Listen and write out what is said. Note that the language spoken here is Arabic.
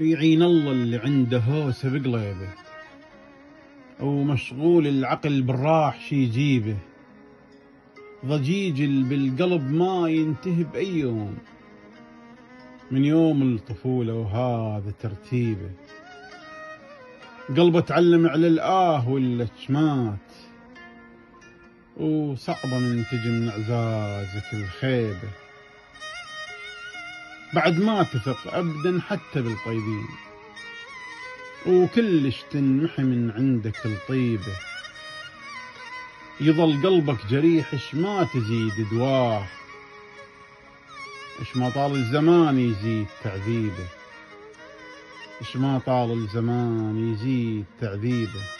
يعين الله اللي عنده هوسة بقليبه، ومشغول العقل بالراح شي يجيبه. ضجيج بالقلب ما ينتهي بأي يوم، من يوم الطفولة وهذا ترتيبه. قلبه تعلم على الآه واللشمات، وصعبة من تجي من عزازك الخيبة. بعد ما تثق أبدا حتى بالطيبين، وكلش تنمحي من عندك الطيبة. يظل قلبك جريح إش ما تزيد دواه، إش ما طال الزمان يزيد تعذيبه، إش ما طال الزمان يزيد تعذيبه.